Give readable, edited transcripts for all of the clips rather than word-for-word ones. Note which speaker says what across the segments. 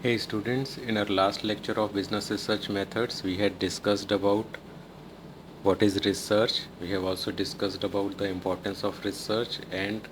Speaker 1: Hey students, in our last lecture of business research methods, we had discussed about what is research. We have also discussed about the importance of research and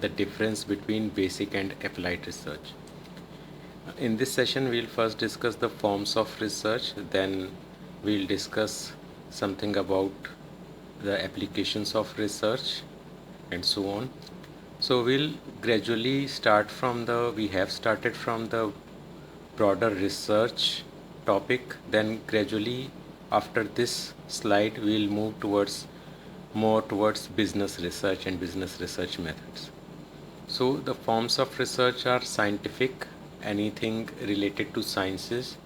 Speaker 1: the difference between basic and applied research. In this session, we'll first discuss the forms of research, then we'll discuss something about the applications of research and so on. So we'll gradually we have started from the broader research topic, then gradually after this slide we'll move towards business research and business research methods. So the forms of research are scientific, anything related to sciences,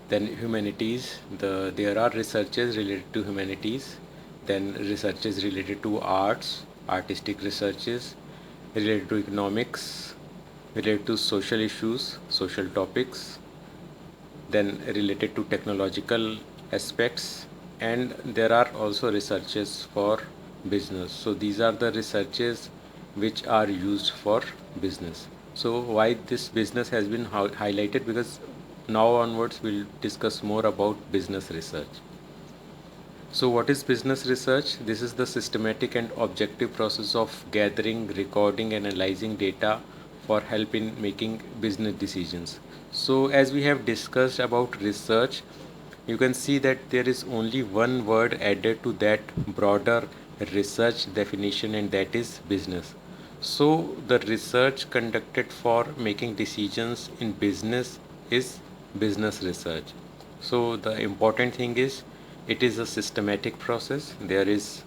Speaker 1: then humanities, there are researches related to humanities, then researches related to arts, artistic researches, related to economics, related to social issues, social topics, then related to technological aspects, and there are also researches for business. So these are the researches which are used for business. So why this business has been highlighted, because now onwards we'll discuss more about business research. So what is business research? This is the systematic and objective process of gathering, recording, and analyzing data for help in making business decisions. So as we have discussed about research, you can see that there is only one word added to that broader research definition, and that is business. So the research conducted for making decisions in business is business research. So the important thing is it is a systematic process. There is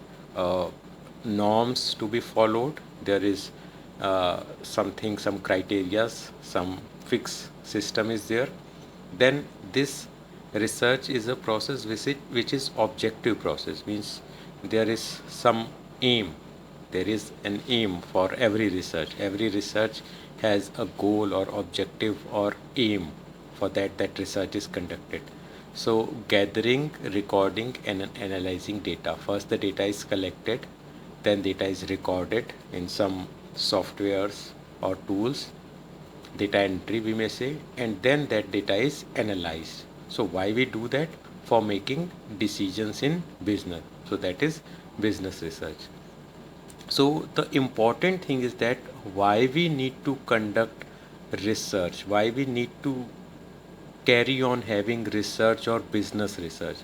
Speaker 1: norms to be followed. There is some criterias, some fixed system is there. Then this research is a process which is objective process, means there is some aim. There is an aim for every research. Every research has a goal or objective or aim for that research is conducted. So gathering, recording, and analyzing data. First the data is collected, then data is recorded in some softwares or tools, data entry we may say, and then that data is analyzed. So why we do that? For making decisions in business. So that is business research. So the important thing is that why we need to conduct research, why we need to carry on having research or business research.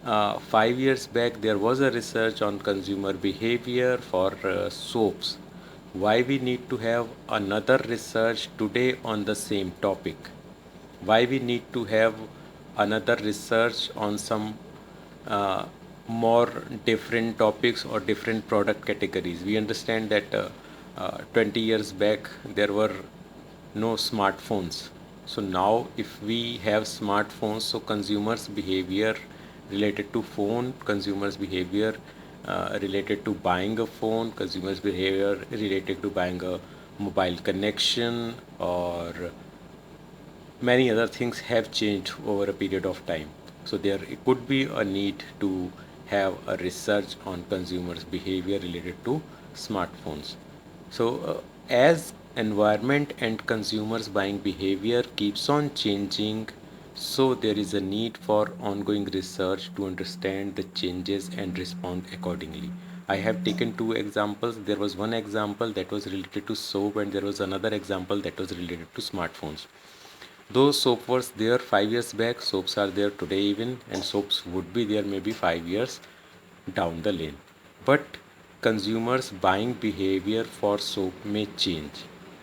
Speaker 1: 5 years back, there was a research on consumer behavior for soaps. Why we need to have another research today on the same topic? Why we need to have another research on some uh, more different topics or different product categories? We understand that 20 years back there were no smartphones. So now if we have smartphones, so consumers behavior related to phone, consumers behavior related to buying a phone, consumers behavior related to buying a mobile connection, or many other things have changed over a period of time. So there could be a need to have a research on consumers behavior related to smartphones. So as environment and consumers buying behavior keeps on changing, so there is a need for ongoing research to understand the changes and respond accordingly. I have taken two examples. There was one example that was related to soap, and there was another example that was related to smartphones. Those soap was there 5 years back, soaps are there today even, and soaps would be there maybe 5 years down the lane. But consumers' buying behavior for soap may change.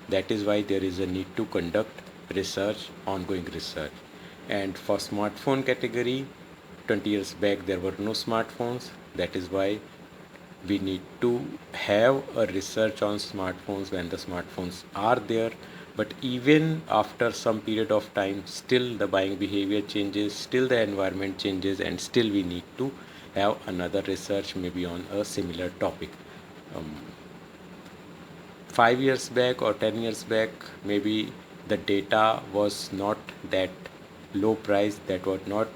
Speaker 1: That is why there is a need to conduct research, ongoing research. And for smartphone category, 20 years back there were no smartphones. That is why we need to have a research on smartphones when the smartphones are there. But even after some period of time, still the buying behavior changes, still the environment changes, and still we need to have another research maybe on a similar topic. um, 5 years back or 10 years back, maybe the data was not that low price, that was not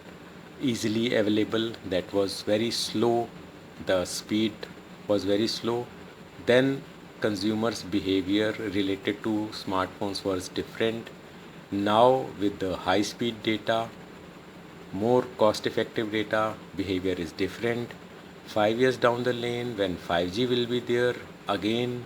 Speaker 1: easily available, that was very slow, the speed was very slow. Then consumers behavior related to smartphones was different. Now with the high speed data, more cost effective data, behavior is different. 5 years down the lane, when 5G will be there, again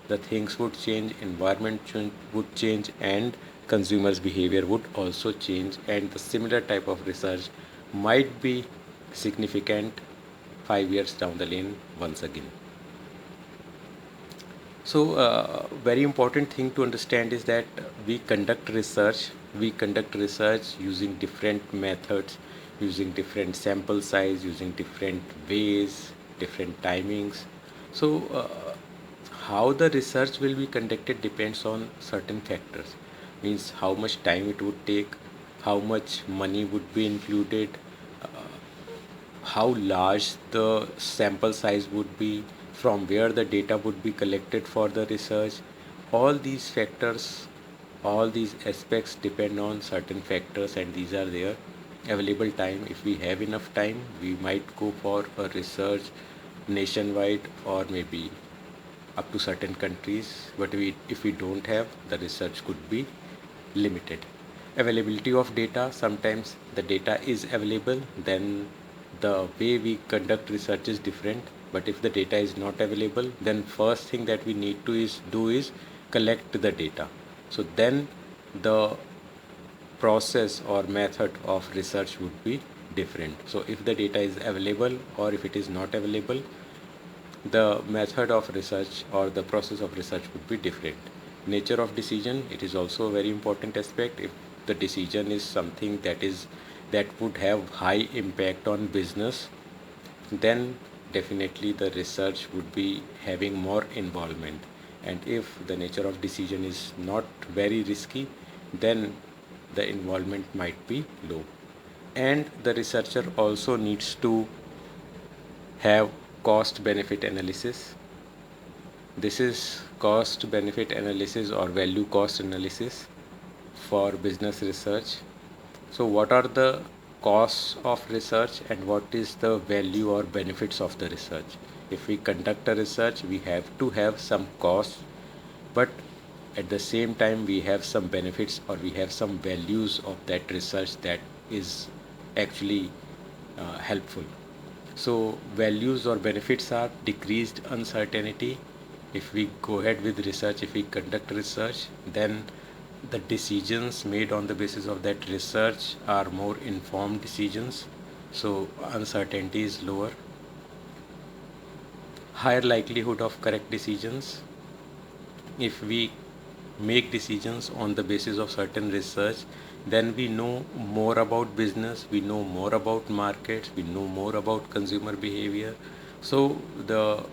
Speaker 1: the things would change, would change, and consumers behavior would also change, and the similar type of research might be significant 5 years down the lane once again. So, very important thing to understand is that we conduct research. We conduct research using different methods, using different sample size, using different ways, different timings. So, how the research will be conducted depends on certain factors. Means how much time it would take, how much money would be included, how large the sample size would be, from where the data would be collected for the research. All these factors, all these aspects depend on certain factors, and these are their available time. If we have enough time, we might go for a research nationwide or maybe up to certain countries, but if we don't have, the research could be limited. Availability of data, sometimes the data is available, then the way we conduct research is different. But if the data is not available, then first thing that we need to do is collect the data. So then the process or method of research would be different. So if the data is available or if it is not available, the method of research or the process of research would be different. Nature of decision, it is also a very important aspect. If the decision is something that would have high impact on business, then definitely the research would be having more involvement. And if the nature of decision is not very risky, then the involvement might be low. And the researcher also needs to have cost benefit analysis. This is cost benefit analysis or value cost analysis for business research. So what are the costs of research and what is the value or benefits of the research? If we conduct a research, we have to have some costs, but at the same time we have some benefits or we have some values of that research that is actually helpful. So values or benefits are decreased uncertainty. If we go ahead with research, if we conduct research, then the decisions made on the basis of that research are more informed decisions. So uncertainty is lower. Higher likelihood of correct decisions. If we make decisions on the basis of certain research, then we know more about business, we know more about markets, we know more about consumer behavior. So the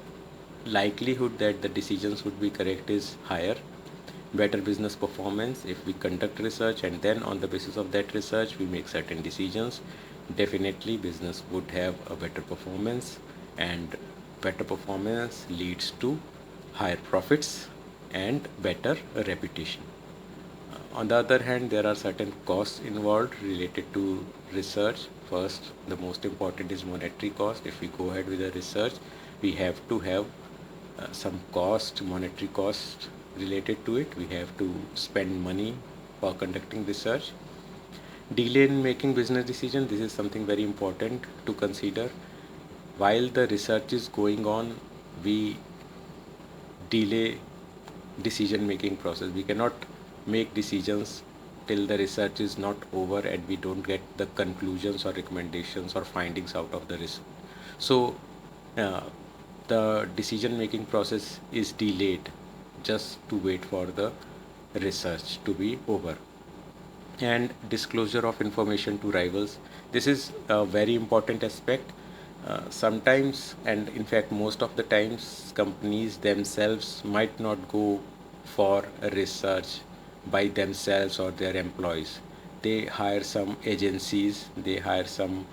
Speaker 1: likelihood that the decisions would be correct is higher. Better business performance, if we conduct research and then on the basis of that research we make certain decisions, definitely business would have a better performance, and better performance leads to higher profits and better reputation. On the other hand, there are certain costs involved related to research. First, the most important is monetary cost. If we go ahead with a research, we have to have some cost, monetary cost related to it. We have to spend money for conducting research. Delay in making business decision, this is something very important to consider. While the research is going on, we delay decision making process. We cannot make decisions till the research is not over and we don't get the conclusions or recommendations or findings out of the research. So uh, the decision making process is delayed just to wait for the research to be over. And disclosure of information to rivals, this is a very important aspect. Sometimes, and in fact most of the times, companies themselves might not go for a research by themselves or their employees. They hire some agencies, they hire some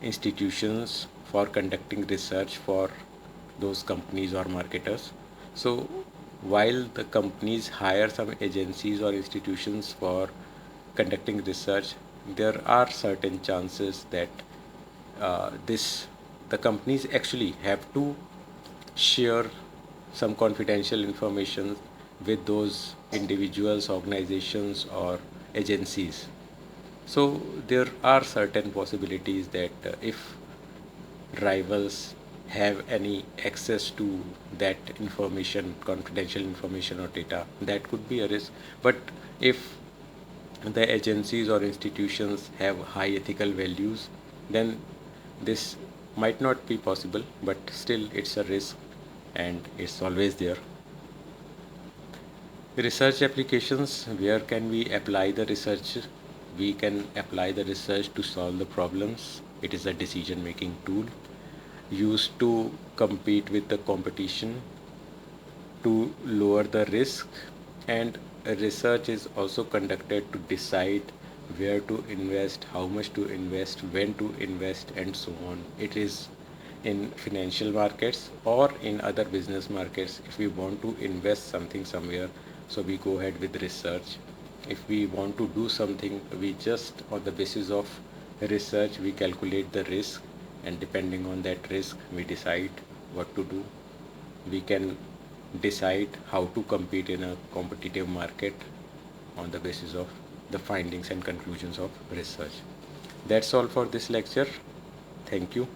Speaker 1: institutions for conducting research for those companies or marketers. So while the companies hire some agencies or institutions for conducting research, there are certain chances that this the companies actually have to share some confidential information with those individuals, organizations, or agencies. So there are certain possibilities that if rivals have any access to that information, confidential information or data, that could be a risk. But if the agencies or institutions have high ethical values, then this might not be possible, but still it's a risk and it's always there. Research applications, where can we apply the research? We can apply the research to solve the problems. It is a decision making tool used to compete with the competition, to lower the risk, and research is also conducted to decide where to invest, how much to invest, when to invest, and so on. It is in financial markets or in other business markets. If we want to invest something somewhere, so we go ahead with research. If we want to do something, we just on the basis of research we calculate the risk, and depending on that risk we decide what to do. We can decide how to compete in a competitive market on the basis of the findings and conclusions of research. That's all for this lecture. Thank you.